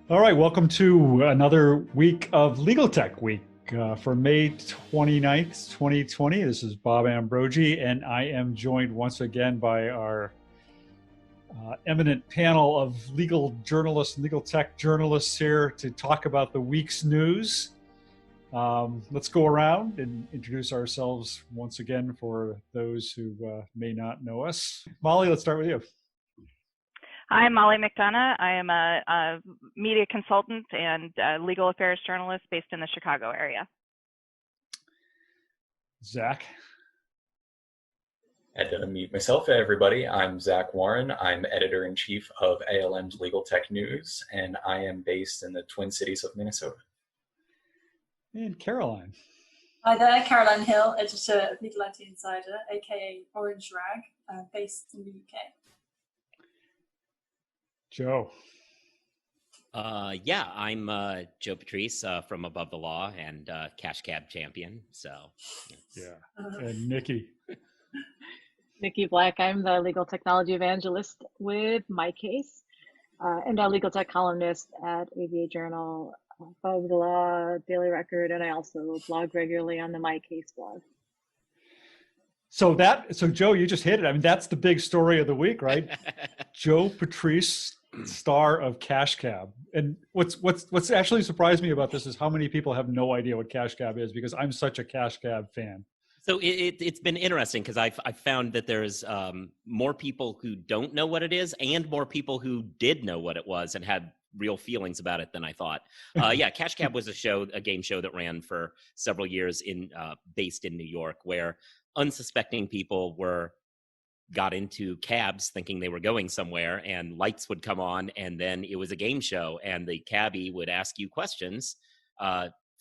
All right, welcome to another week of Legaltech Week for May 29th, 2020. This is Bob Ambrogi, and I am joined once again by our eminent panel of legal journalists, legal tech journalists here to talk about the week's news. Let's go around and introduce ourselves once again for those who may not know us. Molly, let's start with you. Hi, I'm Molly McDonough. I am a media consultant and legal affairs journalist based in the Chicago area. Zach. And to meet myself, everybody, I'm Zach Warren. I'm editor-in-chief of ALM's Legal Tech News, and I am based in the Twin Cities of Minnesota. And Caroline. Hi there, Caroline Hill, editor of Legal IT Insider, aka Orange Rag, based in the UK. Joe. Yeah, I'm Joe Patrice from Above the Law and Cash Cab champion. So, yeah. And Nikki. Nikki Black. I'm the legal technology evangelist with My Case and a legal tech columnist at ABA Journal, Above the Law, Daily Record, and I also blog regularly on the My Case blog. So Joe, you just hit it. I mean, that's the big story of the week, right? Joe Patrice, star of Cash Cab. And what's actually surprised me about this is how many people have no idea what Cash Cab is, because I'm such a Cash Cab fan. So it's been interesting because I've found that there's more people who don't know what it is and more people who did know what it was and had real feelings about it than I thought. Yeah, Cash Cab was a game show that ran for several years based in New York, where unsuspecting people got into cabs thinking they were going somewhere, and lights would come on, and then it was a game show, and the cabbie would ask you questions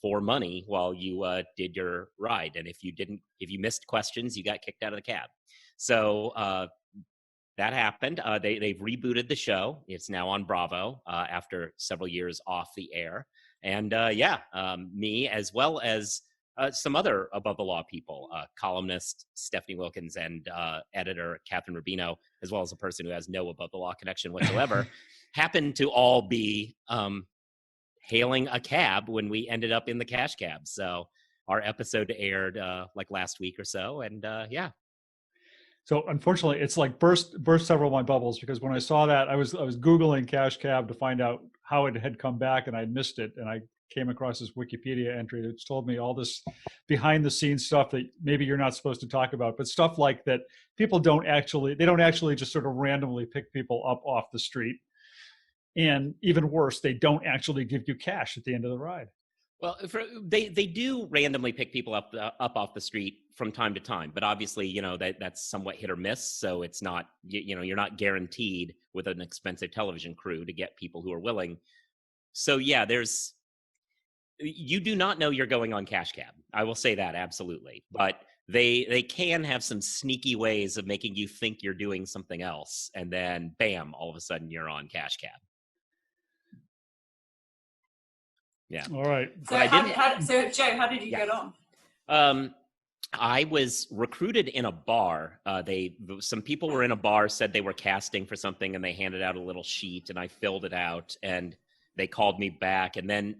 for money while you did your ride. And if you missed questions, you got kicked out of the cab. So that happened. They've rebooted the show. It's now on Bravo after several years off the air. And me, as well as some other Above the Law people, columnist Stephanie Wilkins and editor Catherine Rubino, as well as a person who has no Above the Law connection whatsoever, happened to all be hailing a cab when we ended up in the Cash Cab. So our episode aired like last week or so, and yeah. So unfortunately, it's like burst several of my bubbles, because when I saw that, I was Googling Cash Cab to find out how it had come back, and I missed it, and I came across this Wikipedia entry that told me all this behind the scenes stuff that maybe you're not supposed to talk about, but stuff like that people don't actually just sort of randomly pick people up off the street. And even worse, they don't actually give you cash at the end of the ride. Well, they do randomly pick people up off the street from time to time, but obviously, that's somewhat hit or miss. So it's not, you're not guaranteed with an expensive television crew to get people who are willing. So yeah, you do not know you're going on Cash Cab. I will say that absolutely, but they can have some sneaky ways of making you think you're doing something else, and then bam, all of a sudden you're on Cash Cab. Yeah. All right. So Joe, how did you get on? I was recruited in a bar. Some people were in a bar, said they were casting for something, and they handed out a little sheet, and I filled it out, and they called me back. And then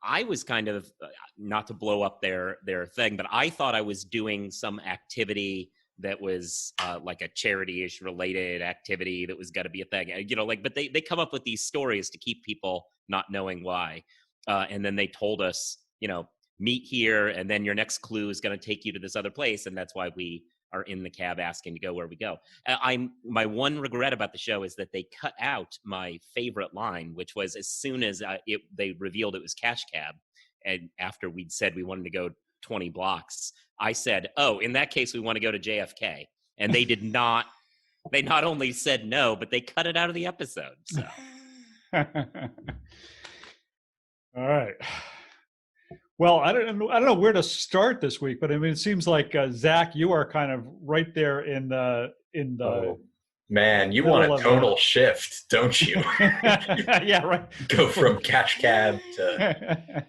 I was kind of, not to blow up their thing, but I thought I was doing some activity that was like a charity-ish related activity that was going to be a thing. But they come up with these stories to keep people not knowing why. And then they told us, meet here, and then your next clue is going to take you to this other place. And that's why we are in the cab asking to go where we go. My one regret about the show is that they cut out my favorite line, which was as soon as they revealed it was Cash Cab, and after we'd said we wanted to go 20 blocks, I said, oh, in that case, we want to go to JFK. And they did not, they not only said no, but they cut it out of the episode. So. All right. Well, I don't know where to start this week, but I mean, it seems like Zach, you are kind of right there in the. Oh, man, you want a tonal shift, don't you? Yeah, right. Go from Cash Cab to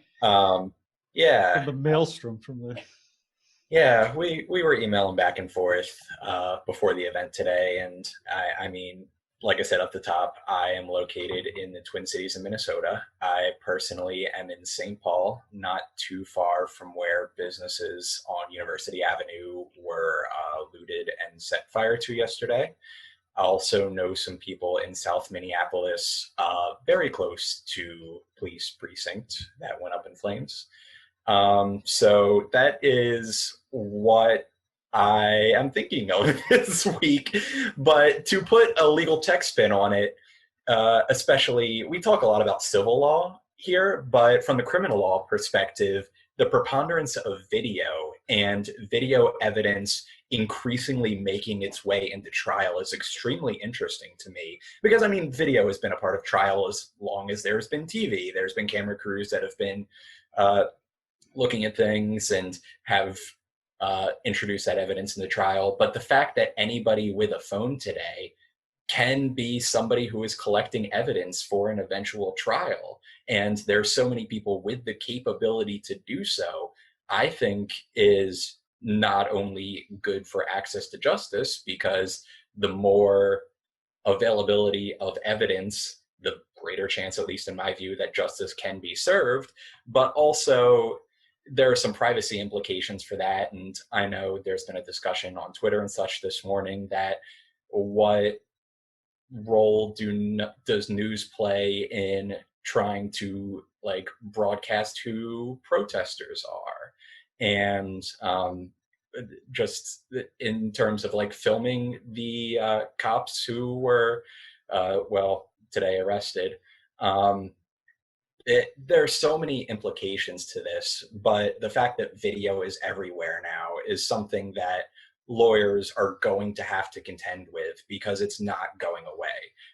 yeah. From the maelstrom from the. Yeah, we were emailing back and forth before the event today, and I mean, like I said at the top, I am located in the Twin Cities of Minnesota. I personally am in St. Paul, not too far from where businesses on University Avenue were looted and set fire to yesterday. I also know some people in South Minneapolis, very close to police precinct, that went up in flames. So that is what I am thinking of this week. But to put a legal tech spin on it, especially, we talk a lot about civil law here, but from the criminal law perspective, the preponderance of video and video evidence increasingly making its way into trial is extremely interesting to me, because I mean, video has been a part of trial as long as there's been TV. There's been camera crews that have been looking at things and have introduced that evidence in the trial. But the fact that anybody with a phone today can be somebody who is collecting evidence for an eventual trial, and there's so many people with the capability to do so, I think is not only good for access to justice, because the more availability of evidence, the greater chance, at least in my view, that justice can be served, but also there are some privacy implications for that. And I know there's been a discussion on Twitter and such this morning that what role does news play in trying to like broadcast who protesters are, and just in terms of like filming the cops who were today arrested. There are so many implications to this, but the fact that video is everywhere now is something that lawyers are going to have to contend with, because it's not going away.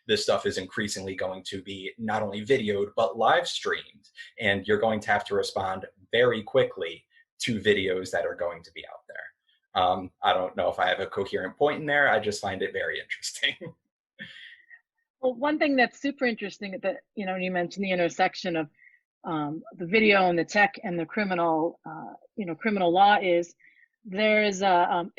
This stuff is increasingly going to be not only videoed, but live streamed, and you're going to have to respond very quickly to videos that are going to be out there. I don't know if I have a coherent point in there. I just find it very interesting. Well, one thing that's super interesting that, you know, you mentioned the intersection of the video and the tech and the criminal, criminal law is the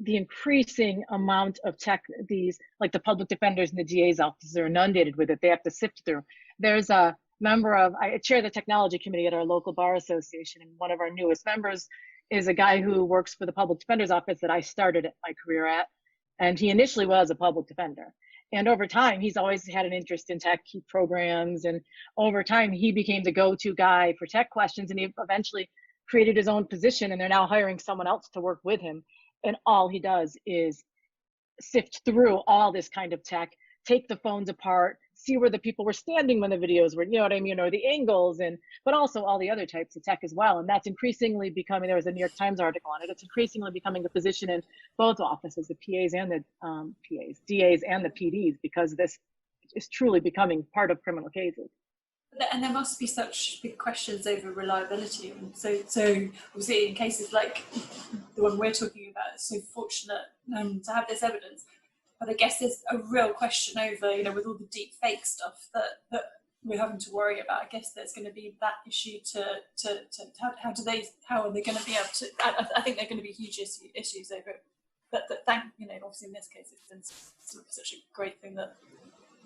increasing amount of tech, these, like the public defenders and the DA's offices are inundated with it. They have to sift through. There's a member of, I chair the technology committee at our local bar association, and one of our newest members is a guy who works for the public defender's office that I started my career at. And he initially was a public defender. And over time, he's always had an interest in tech programs. And over time, he became the go-to guy for tech questions. And he eventually created his own position, and they're now hiring someone else to work with him. And all he does is sift through all this kind of tech, take the phones apart, see where the people were standing when the videos were, you know what I mean, or the angles, but also all the other types of tech as well. And that's increasingly becoming, there was a New York Times article on it, it's increasingly becoming a position in both offices, the PAs and the DAs and the PDs, because this is truly becoming part of criminal cases. And there must be such big questions over reliability. And so obviously in cases like the one we're talking about, it's so fortunate to have this evidence. But I guess there's a real question over, you know, with all the deep fake stuff that we're having to worry about. I guess there's going to be that issue how are they going to be able to, I think there are going to be huge issues over it. But obviously in this case, it's been such a great thing that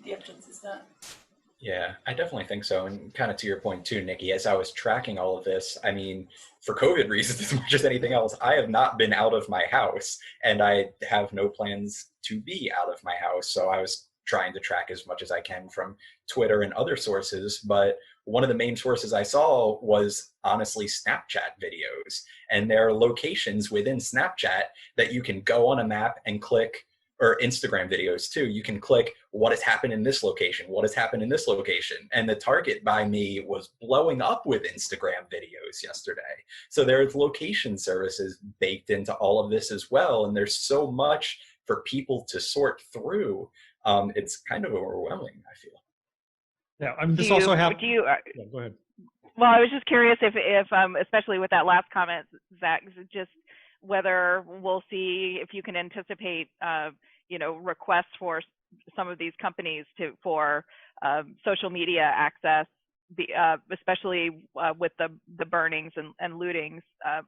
the evidence is there. Yeah, I definitely think so. And kind of to your point too, Nikki, as I was tracking all of this, I mean, for COVID reasons, as much as anything else, I have not been out of my house, and I have no plans to be out of my house. So I was trying to track as much as I can from Twitter and other sources. But one of the main sources I saw was honestly Snapchat videos. And there are locations within Snapchat that you can go on a map and click, or Instagram videos too. You can click what has happened in this location, what has happened in this location. And the target by me was blowing up with Instagram videos yesterday. So there's location services baked into all of this as well. And there's so much for people to sort through. It's kind of overwhelming, I feel. Yeah, I mean, this also happens. Yeah, go ahead. Well, I was just curious if especially with that last comment, Zach, just whether we'll see, if you can anticipate, requests for some of these companies for social media access especially with the burnings and lootings.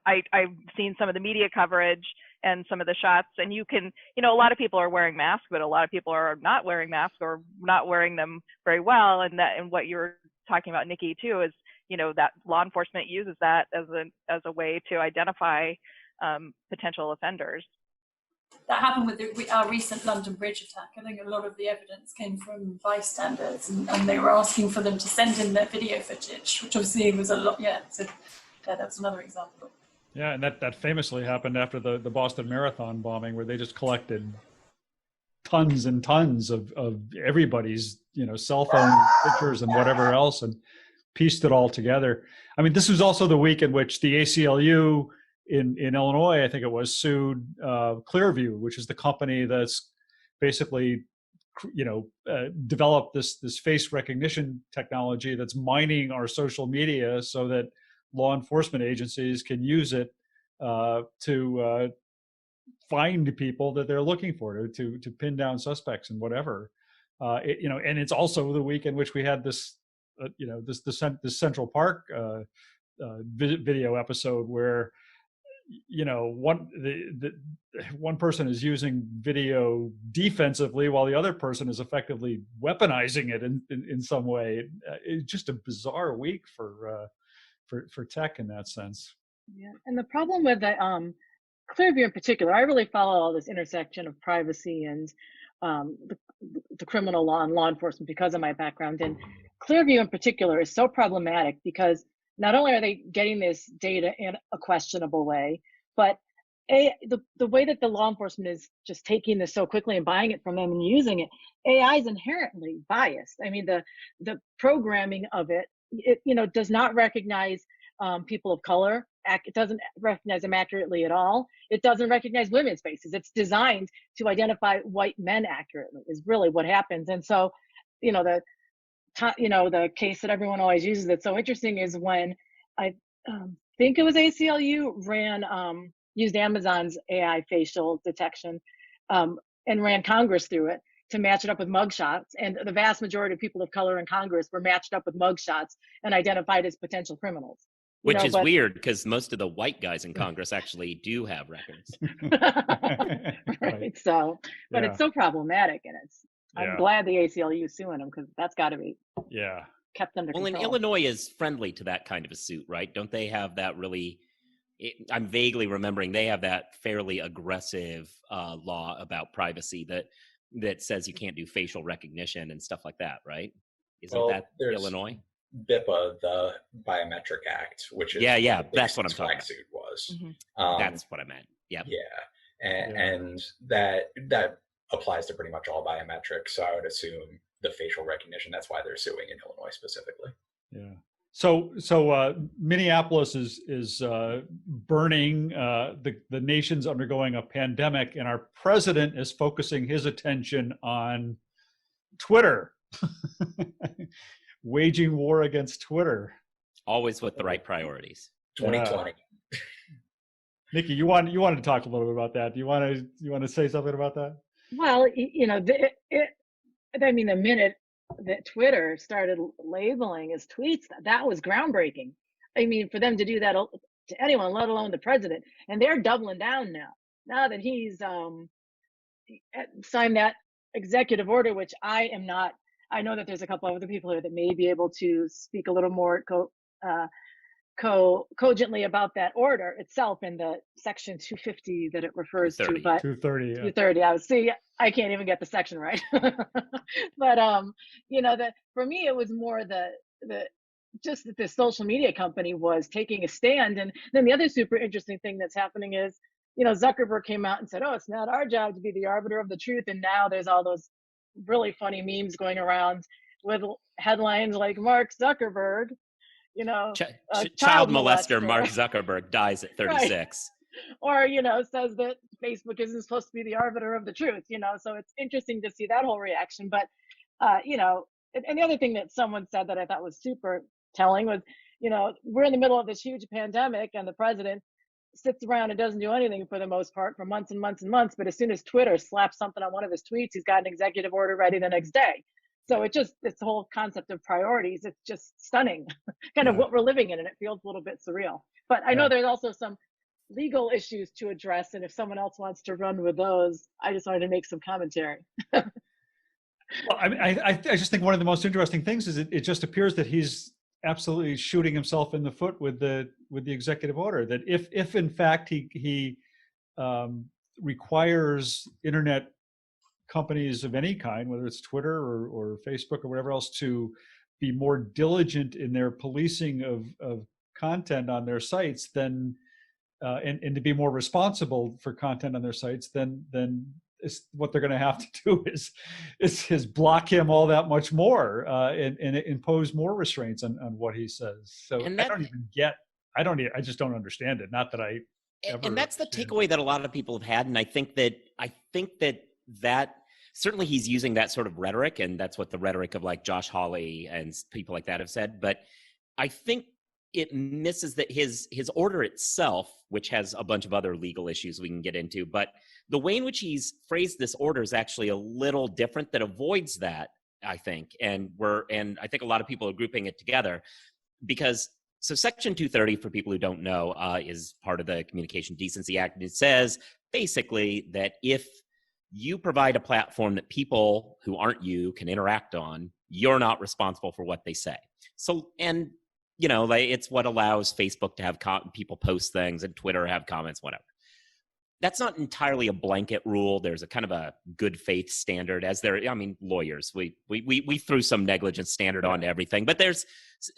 I've seen some of the media coverage and some of the shots, and a lot of people are wearing masks, but a lot of people are not wearing masks or not wearing them very well. And what you're talking about, Nikki, too, is that law enforcement uses that as a way to identify potential offenders. That happened with our recent London Bridge attack. I think a lot of the evidence came from bystanders, and they were asking for them to send in their video footage, which obviously was a lot. Yeah, so that's another example. Yeah, and that famously happened after the Boston Marathon bombing, where they just collected tons and tons of everybody's cell phone pictures and whatever else, and pieced it all together. I mean, this was also the week in which the ACLU in Illinois, I think it was, sued Clearview, which is the company that's basically developed this face recognition technology that's mining our social media so that law enforcement agencies can use it to find people that they're looking for, to pin down suspects and whatever. And it's also the week in which we had this this Central Park video episode where one person is using video defensively while the other person is effectively weaponizing it in some way. It's just a bizarre week for tech in that sense. Yeah, and the problem with the Clearview in particular, I really follow all this intersection of privacy and the criminal law and law enforcement because of my background. And Clearview in particular is so problematic because not only are they getting this data in a questionable way, but the way that the law enforcement is just taking this so quickly and buying it from them and using it, AI is inherently biased. I mean, the programming of it does not recognize people of color. It doesn't recognize them accurately at all. It doesn't recognize women's faces. It's designed to identify white men accurately is really what happens. And so, the case that everyone always uses that's so interesting is when I think it was ACLU used Amazon's AI facial detection and ran Congress through it to match it up with mugshots. And the vast majority of people of color in Congress were matched up with mugshots and identified as potential criminals. Which is weird because most of the white guys in Congress actually do have records. Right. So, but it's so problematic, and I'm glad the ACLU is suing them because that's got to be kept under control. Well, and Illinois is friendly to that kind of a suit, right? Don't they have that really? I'm vaguely remembering they have that fairly aggressive law about privacy that says you can't do facial recognition and stuff like that, right? Isn't that Illinois? BIPA, the Biometric Act, which is that's what I'm talking about. Suit was. Mm-hmm. That's what I meant. Yep. Yeah, and that applies to pretty much all biometrics. So I would assume the facial recognition. That's why they're suing in Illinois specifically. Yeah. So Minneapolis is burning. The nation's undergoing a pandemic, and our president is focusing his attention on Twitter. Waging war against Twitter. Always with the right priorities. 2020. Nikki, you wanted to talk a little bit about that. Do you want to say something about that? Well, the minute that Twitter started labeling his tweets, that was groundbreaking. I mean, for them to do that to anyone, let alone the president, and they're doubling down now that he's signed that executive order, which I am not. I know that there's a couple of other people here that may be able to speak a little more cogently about that order itself in the section 250 that it refers to. But 230. 230. I can't even get the section right. But for me it was more just that the social media company was taking a stand. And then the other super interesting thing that's happening is, Zuckerberg came out and said, "Oh, it's not our job to be the arbiter of the truth." And now there's all those really funny memes going around with headlines like Mark Zuckerberg, child molester Mark Zuckerberg dies at 36. Right. Or, says that Facebook isn't supposed to be the arbiter of the truth, so it's interesting to see that whole reaction. But, and the other thing that someone said that I thought was super telling was, we're in the middle of this huge pandemic and the president sits around and doesn't do anything for the most part for months and months and months. But as soon as Twitter slaps something on one of his tweets, he's got an executive order ready the next day. So it's the whole concept of priorities. It's just stunning, kind of what we're living in, and it feels a little bit surreal. But I know there's also some legal issues to address, and if someone else wants to run with those, I just wanted to make some commentary. Well, I mean, I just think one of the most interesting things is it just appears that he's absolutely shooting himself in the foot with the executive order. That if in fact he requires internet companies of any kind, whether it's Twitter or Facebook or whatever else, to be more diligent in their policing of content on their sites, then and to be more responsible for content on their sites, then what they're going to have to do is block him all that much more and impose more restraints on what he says. So I just don't understand it. Not that I ever. And that's the takeaway that a lot of people have had. And I think that certainly he's using that sort of rhetoric, and that's what the rhetoric of like Josh Hawley and people like that have said. But I think it misses that his order itself, which has a bunch of other legal issues we can get into, but the way in which he's phrased this order is actually a little different that avoids that, I think. And I think a lot of people are grouping it together because, so Section 230, for people who don't know, is part of the Communication Decency Act. And it says basically that if you provide a platform that people who aren't you can interact on, you're not responsible for what they say. So, and you know, like, it's what allows Facebook to have people post things and Twitter have comments, whatever. That's not entirely a blanket rule. There's a kind of a good faith standard, as there. I mean, lawyers, we threw some negligence standard onto everything, but there's,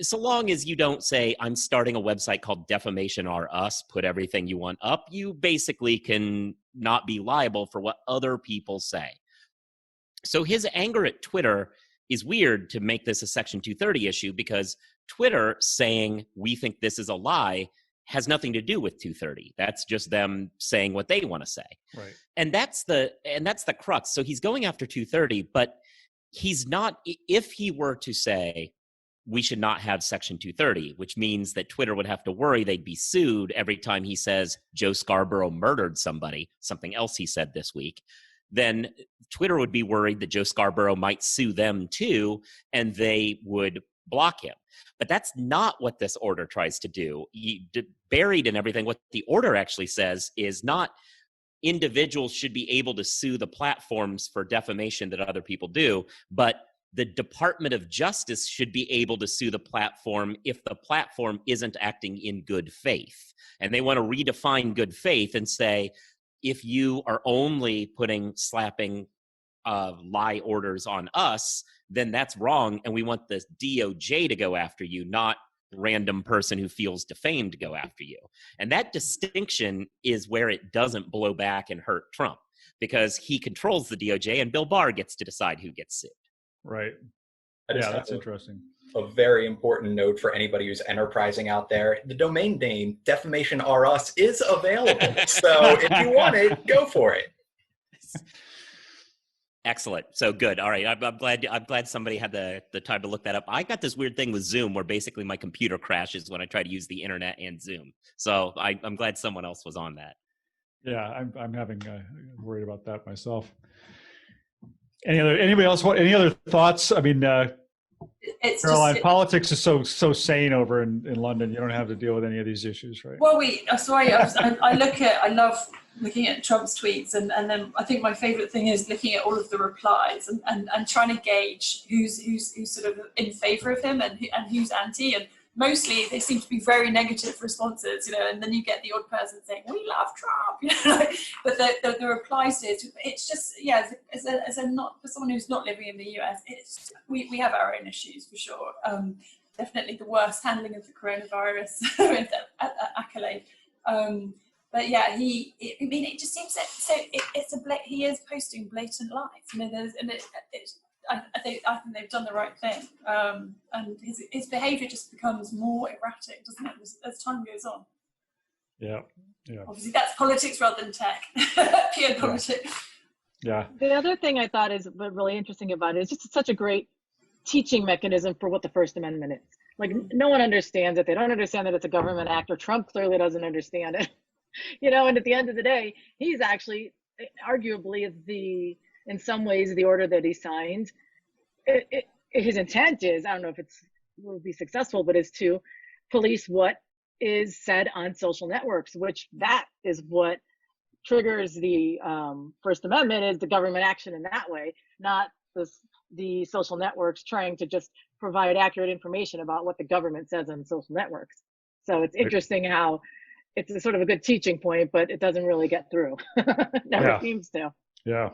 so long as you don't say, I'm starting a website called Defamation R Us, put everything you want up, you basically can not be liable for what other people say. So his anger at Twitter is weird to make this a Section 230 issue, because Twitter saying we think this is a lie has nothing to do with 230. That's just them saying what they want to say. Right. And that's the crux. So he's going after 230, but he's not, if he were to say we should not have Section 230, which means that Twitter would have to worry they'd be sued every time he says Joe Scarborough murdered somebody, something else he said this week, then Twitter would be worried that Joe Scarborough might sue them too, and they would block him. But that's not what this order tries to do. Buried in everything, what the order actually says is not individuals should be able to sue the platforms for defamation that other people do, but the Department of Justice should be able to sue the platform if the platform isn't acting in good faith. And they want to redefine good faith and say, if you are only slapping lie orders on us, then that's wrong, and we want the DOJ to go after you, not random person who feels defamed to go after you. And that distinction is where it doesn't blow back and hurt Trump, because he controls the DOJ and Bill Barr gets to decide who gets sued. Right. Yeah, that's interesting. A very important note for anybody who's enterprising out there. The domain name Defamation R Us is available. So if you want it, go for it. Excellent. So good. All right. I'm glad somebody had the time to look that up. I got this weird thing with Zoom where basically my computer crashes when I try to use the internet and Zoom. So I'm glad someone else was on that. Yeah, I'm having worried about that myself. Anybody else? Any other thoughts? I mean, Caroline, politics is so sane over in London. You don't have to deal with any of these issues, right? Well, I love looking at Trump's tweets, and then I think my favorite thing is looking at all of the replies and trying to gauge who's sort of in favor of him and who's anti, and mostly they seem to be very negative responses, you know, and then you get the odd person saying, we love Trump, you know, but the replies to it's just, yeah, as a not, for someone who's not living in the US, it's, we have our own issues for sure. Definitely the worst handling of the coronavirus with that accolade. But yeah, it just seems that he is posting blatant lies. You know, I think they've done the right thing, and his behaviour just becomes more erratic, doesn't it, as time goes on? Yeah. Obviously, that's politics rather than tech, pure politics. Yeah. The other thing I thought is really interesting about it is just such a great teaching mechanism for what the First Amendment is. Like, no one understands it. They don't understand that it's a government act, or Trump clearly doesn't understand it. You know, and at the end of the day, he's actually arguably in some ways the order that he signed his intent is, I don't know if it's will be successful, but is to police what is said on social networks, which that is what triggers the First Amendment, is the government action in that way, not the social networks trying to just provide accurate information about what the government says on social networks. So it's interesting how it's a sort of a good teaching point, but it doesn't really get through. Never seems to. Yeah.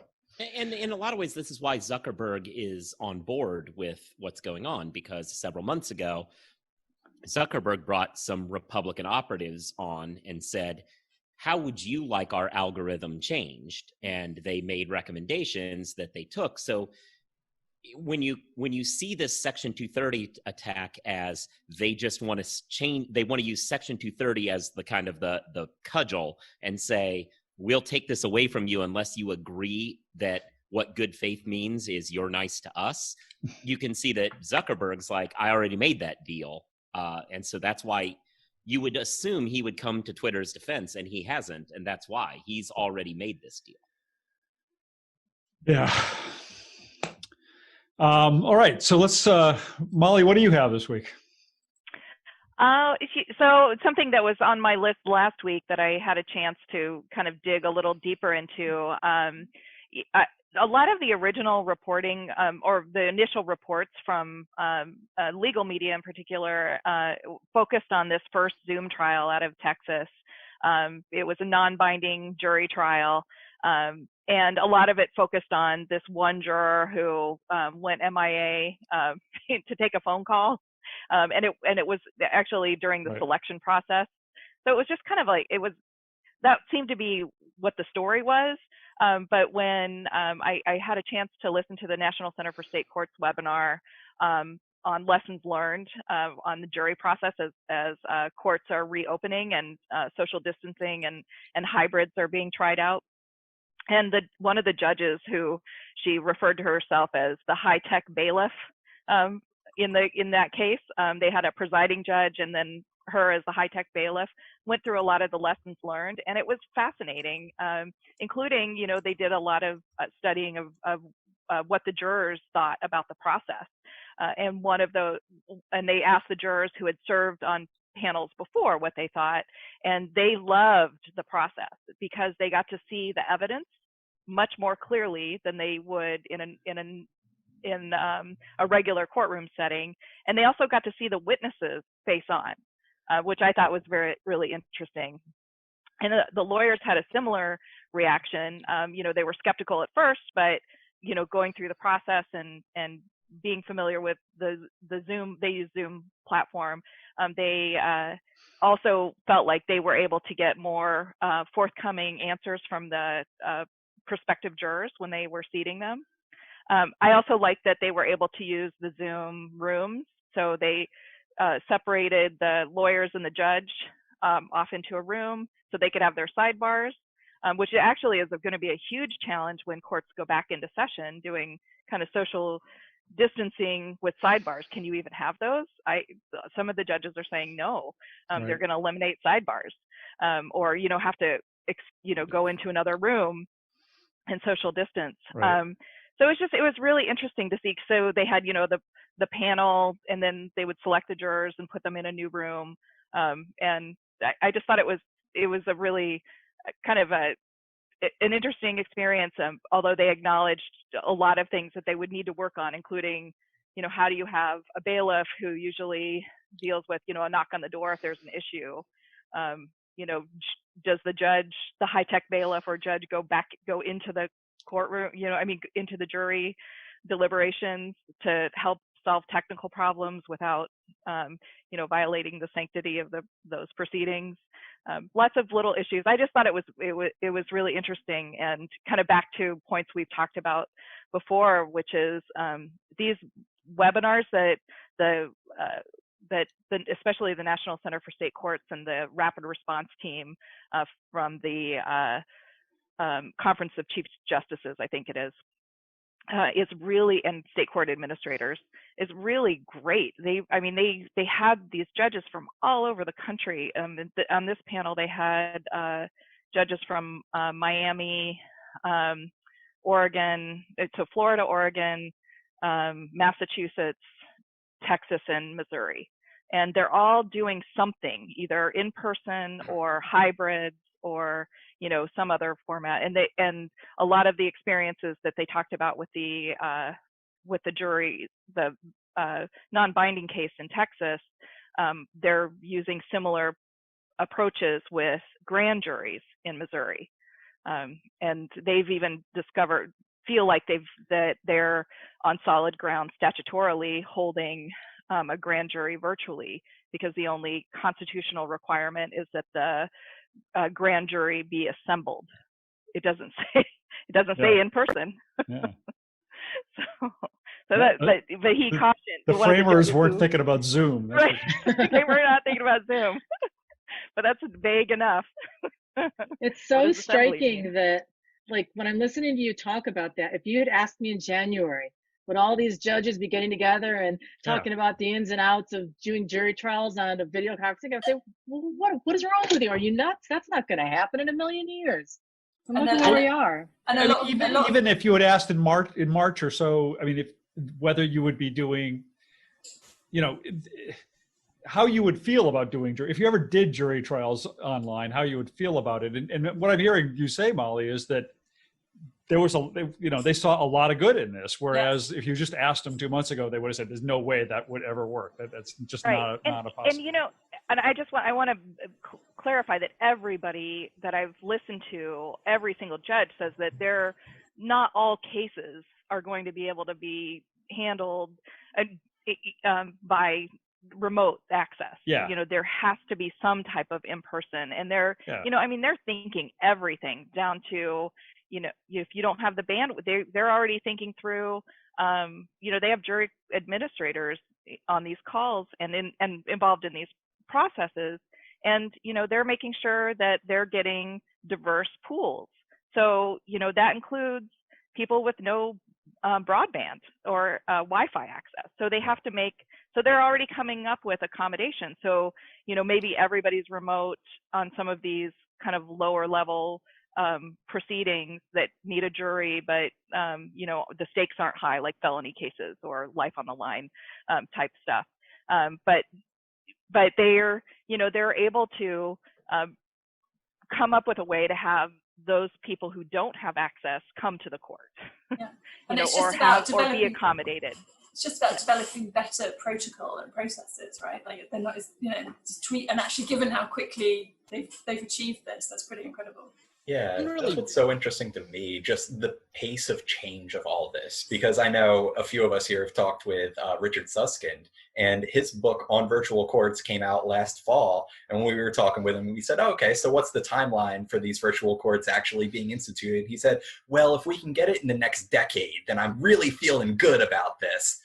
And in a lot of ways, this is why Zuckerberg is on board with what's going on, because several months ago, Zuckerberg brought some Republican operatives on and said, how would you like our algorithm changed? And they made recommendations that they took. So when you see this Section 230 attack as they just want to change, they want to use Section 230 as the kind of the cudgel and say, we'll take this away from you unless you agree that what good faith means is you're nice to us. You can see that Zuckerberg's like, I already made that deal. And so that's why you would assume he would come to Twitter's defense, and he hasn't. And that's why he's already made this deal. Yeah. All right. So let's, Molly, what do you have this week? So something that was on my list last week that I had a chance to kind of dig a little deeper into, a lot of the original reporting or the initial reports from legal media in particular focused on this first Zoom trial out of Texas. It was a non-binding jury trial, and a lot of it focused on this one juror who went MIA to take a phone call. And it was actually during the selection process. So it was just kind of like, that seemed to be what the story was. But when I had a chance to listen to the National Center for State Courts webinar on lessons learned on the jury process as courts are reopening and social distancing and hybrids are being tried out. And one of the judges, who she referred to herself as the high-tech bailiff, in that case, they had a presiding judge and then her as the high-tech bailiff, went through a lot of the lessons learned, and it was fascinating, including, they did a lot of studying of what the jurors thought about the process. And they asked the jurors who had served on panels before what they thought, and they loved the process because they got to see the evidence much more clearly than they would in a regular courtroom setting. And they also got to see the witnesses face on, which I thought was really interesting. And the lawyers had a similar reaction. They were skeptical at first, but, going through the process and being familiar with the Zoom, they use Zoom platform, they also felt like they were able to get more forthcoming answers from the prospective jurors when they were seating them. I also liked that they were able to use the Zoom rooms. So they separated the lawyers and the judge off into a room so they could have their sidebars, which actually is going to be a huge challenge when courts go back into session doing kind of social distancing with sidebars. Can you even have those? Some of the judges are saying no, Right. They're going to eliminate sidebars, or have to go into another room and social distance. Right. So it was really interesting to see. So they had the panel, and then they would select the jurors and put them in a new room, and I just thought it was a really kind of an interesting experience, although they acknowledged a lot of things that they would need to work on, including, how do you have a bailiff who usually deals with, a knock on the door if there's an issue? Does the judge, the high-tech bailiff or judge go into the courtroom, into the jury deliberations to help solve technical problems without, violating the sanctity of those proceedings? Lots of little issues. I just thought it was really interesting, and kind of back to points we've talked about before, which is these webinars that especially the National Center for State Courts and the Rapid Response Team from the Conference of Chief Justices, I think it is really, and state court administrators, is really great. They had these judges from all over the country. On this panel, they had judges from Miami, Oregon, so Florida, Oregon, Massachusetts, Texas, and Missouri. And they're all doing something, either in person or hybrids or, you know, some other format. And a lot of the experiences that they talked about with the jury, the non-binding case in Texas, they're using similar approaches with grand juries in Missouri. And they've even feel like that they're on solid ground statutorily holding a grand jury virtually, because the only constitutional requirement is that the grand jury be assembled. It doesn't say in person. Yeah. So but he cautioned. The framers weren't thinking about Zoom. Right. They were not thinking about Zoom. But that's vague enough. It's so striking that, like, when I'm listening to you talk about that, if you had asked me in January, would all these judges be getting together and talking about the ins and outs of doing jury trials on a video conferencing, I would say, well, what is wrong with you? Are you nuts? That's not going to happen in a million years. And look at where we are. And even if you had asked in March or so, I mean, whether you would be doing, you know, how you would feel about doing jury, if you ever did jury trials online, how you would feel about it. And what I'm hearing you say, Molly, is that they saw a lot of good in this. Whereas if you just asked them 2 months ago, they would have said, "There's no way that would ever work. That's just not a possibility." And you know, and I want to clarify that everybody that I've listened to, every single judge says that not all cases are going to be able to be handled by remote access. Yeah. You know, there has to be some type of in-person, and they're thinking everything down to, you know, if you don't have the bandwidth, they're already thinking through, they have jury administrators on these calls and involved in these processes. And, you know, they're making sure that they're getting diverse pools. So, you know, that includes people with no broadband or Wi-Fi access. So they have to so they're already coming up with accommodations. So, you know, maybe everybody's remote on some of these kind of lower level proceedings that need a jury, but, you know, the stakes aren't high, like felony cases or life on the line type stuff. But they're able to come up with a way to have those people who don't have access come to the court, and or be accommodated. It's just about developing better protocol and processes, right? Like they're not, you know, just tweet, and actually given how quickly they've achieved this, that's pretty incredible. Yeah, that's what's so interesting to me, just the pace of change of all this, because I know a few of us here have talked with Richard Susskind, and his book on virtual courts came out last fall. And when we were talking with him, we said, okay, so what's the timeline for these virtual courts actually being instituted? He said, well, if we can get it in the next decade, then I'm really feeling good about this.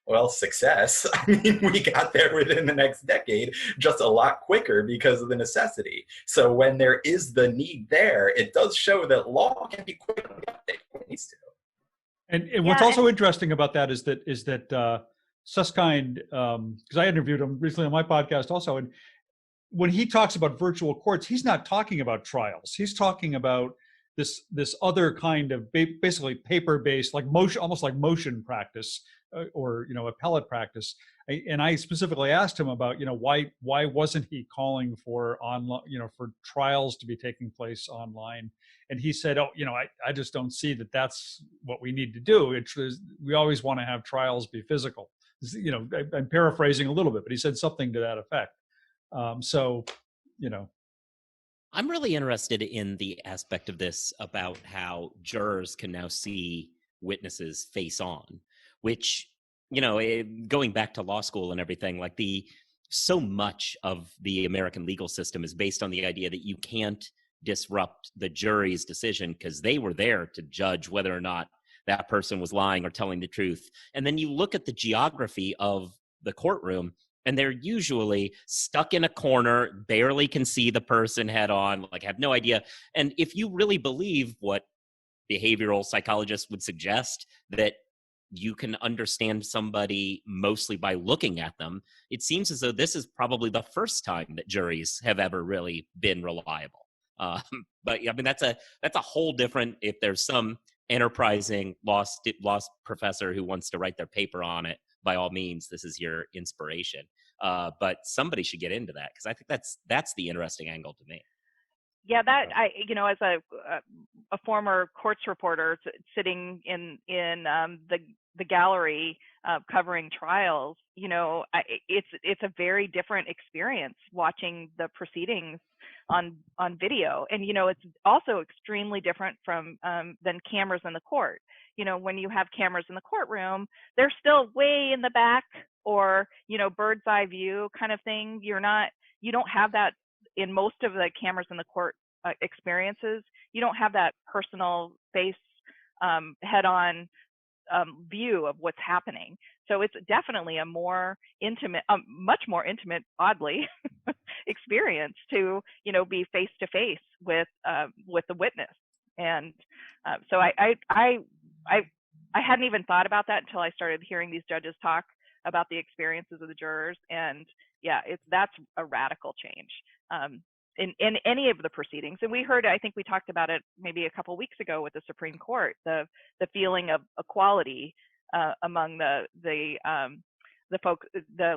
Well, success. I mean, we got there within the next decade, just a lot quicker because of the necessity. So when there is the need there, it does show that law can be quick on the update when it needs to. And what's also interesting about that is that Susskind, because I interviewed him recently on my podcast also, and when he talks about virtual courts, he's not talking about trials. He's talking about this other kind of basically paper-based, like motion, almost like motion practice, or, you know, appellate practice. And I specifically asked him about, you know, why wasn't he calling for online, you know, for trials to be taking place online? And he said, oh, you know, I just don't see that that's what we need to do. We always want to have trials be physical. You know, I'm paraphrasing a little bit, but he said something to that effect. So, you know. I'm really interested in the aspect of this about how jurors can now see witnesses face on, which, you know, going back to law school and everything, like so much of the American legal system is based on the idea that you can't disrupt the jury's decision because they were there to judge whether or not that person was lying or telling the truth. And then you look at the geography of the courtroom, and they're usually stuck in a corner, barely can see the person head on, like have no idea. And if you really believe what behavioral psychologists would suggest, that you can understand somebody mostly by looking at them, it seems as though this is probably the first time that juries have ever really been reliable. But I mean, that's a whole different, if there's some enterprising law professor who wants to write their paper on it, by all means, this is your inspiration. But somebody should get into that, because I think that's the interesting angle to me. Yeah, that as a former courts reporter sitting in the gallery covering trials, it's a very different experience watching the proceedings on video, and it's also extremely different from than cameras in the court. When you have cameras in the courtroom, they're still way in the back, or bird's eye view kind of thing. You don't have that in most of the cameras in the court experiences. You don't have that personal face head-on view of what's happening. So it's definitely a more intimate, much more intimate, oddly, experience to be face to face with the witness. And so I hadn't even thought about that until I started hearing these judges talk about the experiences of the jurors. And yeah, that's a radical change in any of the proceedings. And we heard, I think we talked about it maybe a couple weeks ago with the Supreme Court, the feeling of equality among the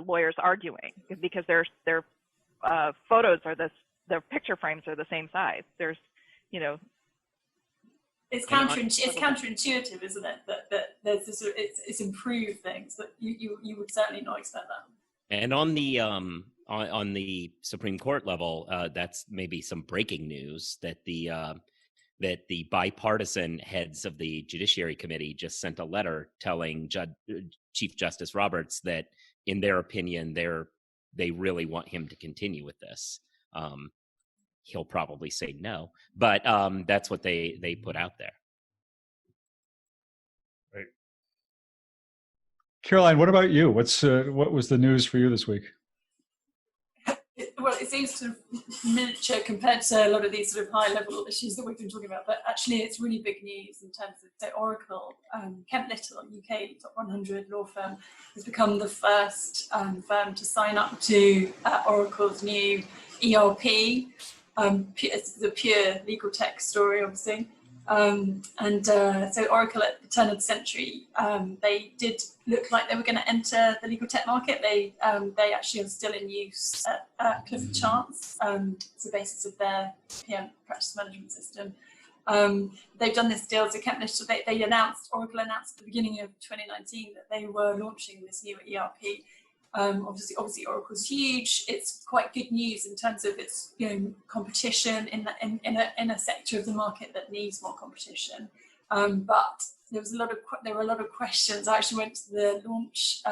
lawyers arguing, because their photos are their picture frames are the same size. There's It's counterintuitive, isn't it? That there's this sort of, it's improved things that you would certainly not expect that. And on the Supreme Court level, that's maybe some breaking news that the bipartisan heads of the Judiciary Committee just sent a letter telling Chief Justice Roberts that, in their opinion, they really want him to continue with this. He'll probably say no, but that's what they put out there. Right. Caroline, what about you? What was the news for you this week? Well, it seems sort of miniature compared to a lot of these sort of high-level issues that we've been talking about, but actually it's really big news in terms of Oracle. Kemp Little, UK top 100 law firm, has become the first firm to sign up to Oracle's new ERP. It's the pure legal tech story, obviously. So Oracle at the turn of the century, they did look like they were going to enter the legal tech market. They actually are still in use at Clifford Chance. It's the basis of their PM practice management system. They've done this deal. So Oracle announced at the beginning of 2019 that they were launching this new ERP. Obviously, Oracle's huge. It's quite good news in terms of its competition in a sector of the market that needs more competition. But there were a lot of questions. I actually went to the launch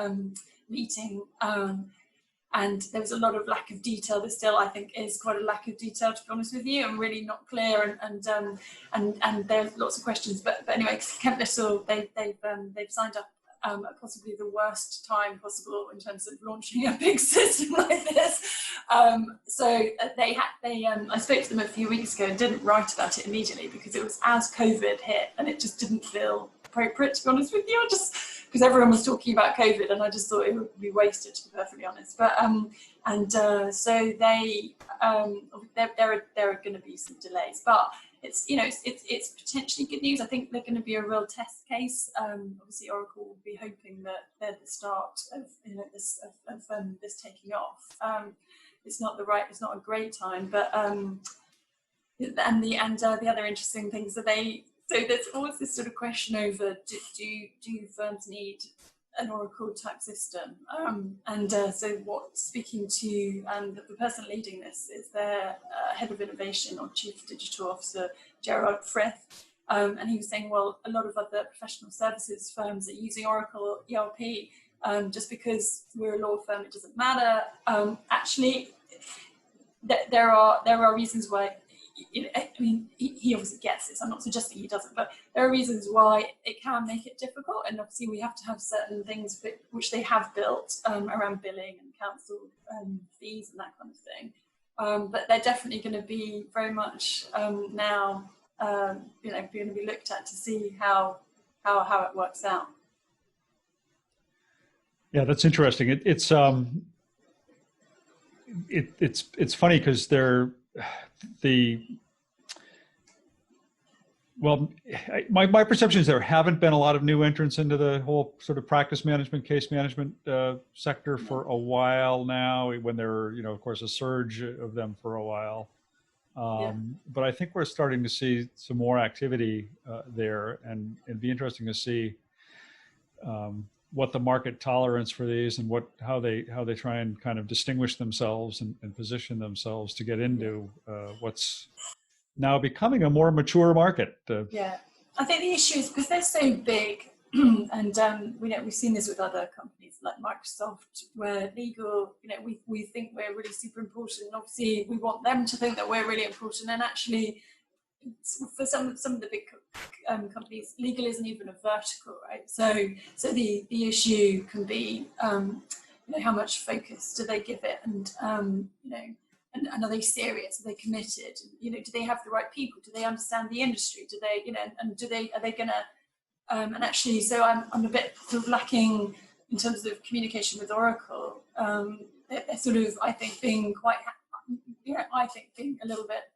meeting, and there was a lot of lack of detail. There still, I think, is quite a lack of detail, to be honest with you, and really not clear. And there's lots of questions. But anyway, Kemp Little, they've signed up at possibly the worst time possible in terms of launching a big system like this. I spoke to them a few weeks ago and didn't write about it immediately because it was as COVID hit and it just didn't feel appropriate, to be honest with you, just because everyone was talking about COVID and I just thought it would be wasted, to be perfectly honest. But so there are going to be some delays, but it's potentially good news. I think they're going to be a real test case. Obviously, Oracle will be hoping that they're the start of this taking off. It's not a great time, but the other interesting things are so there's always this sort of question over do firms need an Oracle type system, speaking to the person leading this is their head of innovation or chief digital officer, Gerard Frith, and he was saying, well, a lot of other professional services firms are using Oracle ERP. Just because we're a law firm, it doesn't matter. Actually, there are reasons why. He obviously gets this. I'm not suggesting he doesn't, but there are reasons why it can make it difficult. And obviously, we have to have certain things which they have built around billing and counsel fees and that kind of thing. But they're definitely going to be very much now, going to be looked at to see how it works out. Yeah, that's interesting. It's funny because Well, my perception is there haven't been a lot of new entrants into the whole sort of practice management, case management sector for a while now. When there were, of course, a surge of them for a while. But I think we're starting to see some more activity there, and it'd be interesting to see what the market tolerance for these and how they try and kind of distinguish themselves and position themselves to get into what's now becoming a more mature market. I think the issue is because they're so big, and we've seen this with other companies like Microsoft, where legal, we think we're really super important, and obviously we want them to think that we're really important, and actually, for some of the big companies, legal isn't even a vertical, right? So the issue can be, how much focus do they give it, and and are they serious? Are they committed? Do they have the right people? Do they understand the industry? Do they, and are they going to, and actually, so I'm a bit sort of lacking in terms of communication with Oracle. They're sort of, I think, being quite, being a little bit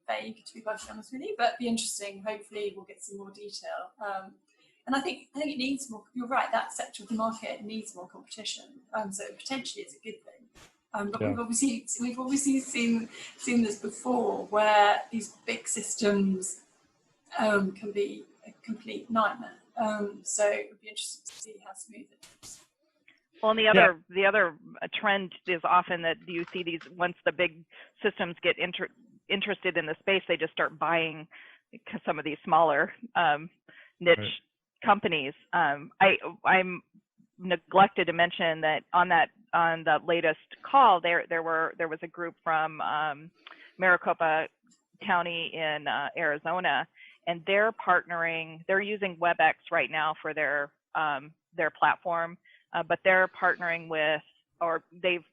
vague, to be perfectly honest with you, but be interesting. Hopefully we'll get some more detail. And I think it needs more, you're right, that sector of the market needs more competition. So potentially it's a good thing. But we've obviously seen this before, where these big systems can be a complete nightmare. So it would be interesting to see how smooth it is. Well, and the other trend is often that you see these, once the big systems get interested in the space, they just start buying some of these smaller niche companies. I'm neglected to mention that on the latest call, there was a group from Maricopa County in Arizona, and they're using WebEx right now for their platform, but they're partnering with, or they've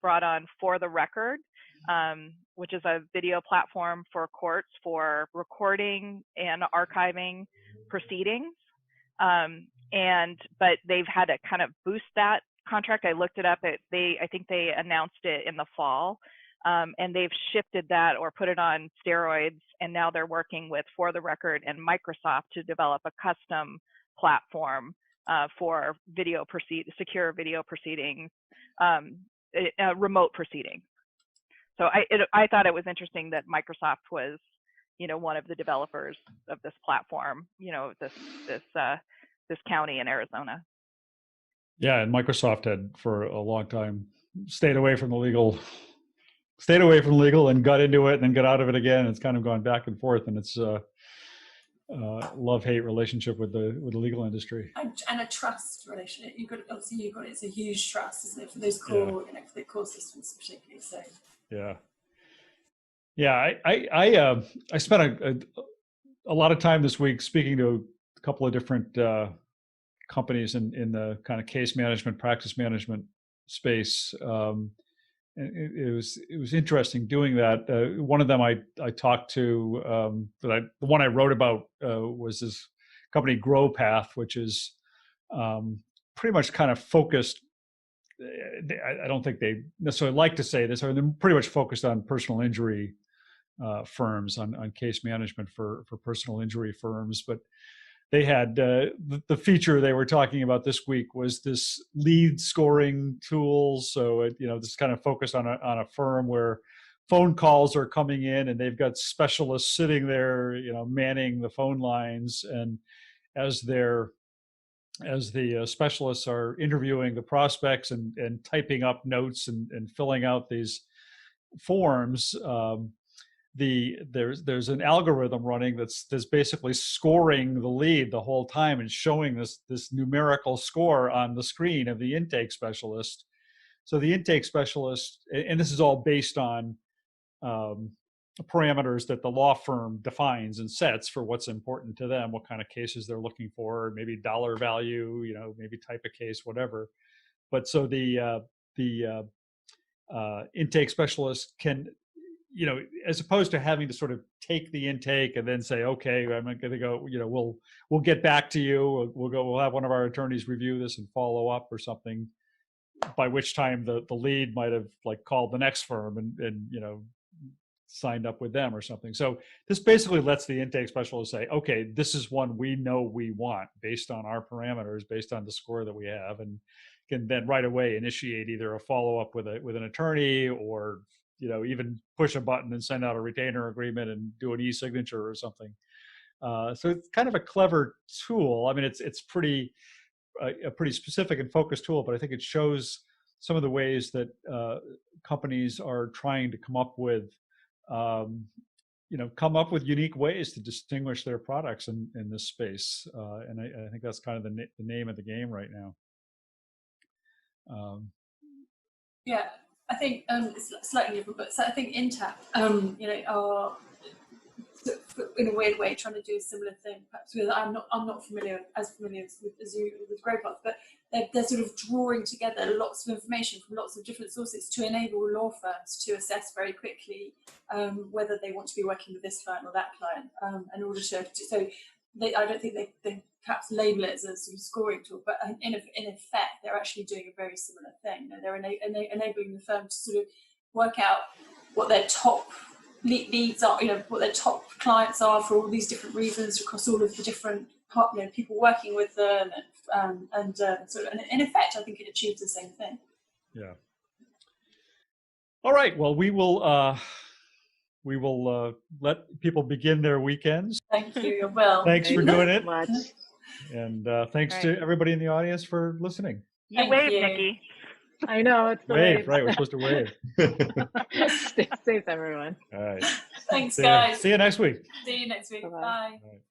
brought on For the Record, which is a video platform for courts for recording and archiving proceedings. But they've had to kind of boost that contract. I looked it up. I think they announced it in the fall, and they've shifted that or put it on steroids. And now they're working with For the Record and Microsoft to develop a custom platform for secure video proceedings, remote proceedings. So I thought it was interesting that Microsoft was, one of the developers of this platform, this county in Arizona. Yeah, and Microsoft had for a long time stayed away from legal and got into it and then got out of it again. It's kind of gone back and forth, and it's love-hate relationship with the legal industry. And a trust relationship. It's a huge trust, isn't it, for those core, for the core systems particularly. So. Yeah. I spent a lot of time this week speaking to a couple of different companies in the kind of case management, practice management space. It was interesting doing that. One of them I talked to, the one I wrote about was this company GrowPath, which is pretty much kind of focused. I don't think they necessarily like to say this, or they're pretty much focused on personal injury firms, on case management for personal injury firms. But they had the feature they were talking about this week was this lead scoring tool. So this kind of focused on a firm where phone calls are coming in, and they've got specialists sitting there, manning the phone lines, and as the specialists are interviewing the prospects and typing up notes and filling out these forms, there's an algorithm running that's basically scoring the lead the whole time and showing this numerical score on the screen of the intake specialist. So the intake specialist, and this is all based on parameters that the law firm defines and sets for what's important to them, what kind of cases they're looking for, maybe dollar value, maybe type of case, whatever. But so the intake specialist can, as opposed to having to sort of take the intake and then say, okay, I'm going to go, we'll get back to you. We'll have one of our attorneys review this and follow up or something, by which time the lead might have called the next firm and signed up with them or something. So this basically lets the intake specialist say, okay, this is one we know we want based on our parameters, based on the score that we have, and can then right away initiate either a follow-up with an attorney, or even push a button and send out a retainer agreement and do an e-signature or something. So it's kind of a clever tool. I mean, it's pretty a pretty specific and focused tool, but I think it shows some of the ways that companies are trying to come up with unique ways to distinguish their products in this space. And I think that's kind of the name of the game right now. Yeah, I think it's slightly different, but so I think Intap, are in a weird way trying to do a similar thing. Perhaps I'm not familiar as you with Growpath, but they're sort of drawing together lots of information from lots of different sources to enable law firms to assess very quickly whether they want to be working with this client or that client, in order to. So I don't think they perhaps label it as a sort of scoring tool, but in effect, they're actually doing a very similar thing. They're enabling the firm to sort of work out what their top leads are, what their top clients are for all these different reasons across all of the different people working with them, and in effect, I think it achieves the same thing. Yeah. All right. Well, we will let people begin their weekends. Thank you. You're well. Thanks for doing it. Much. And thanks to everybody in the audience for listening. You wave, Nikki. I know, it's the Wave, wave. right? We're supposed to wave. Stay safe, everyone. All right. Thanks, guys. See you next week. See you next week. Bye-bye. Bye. All right.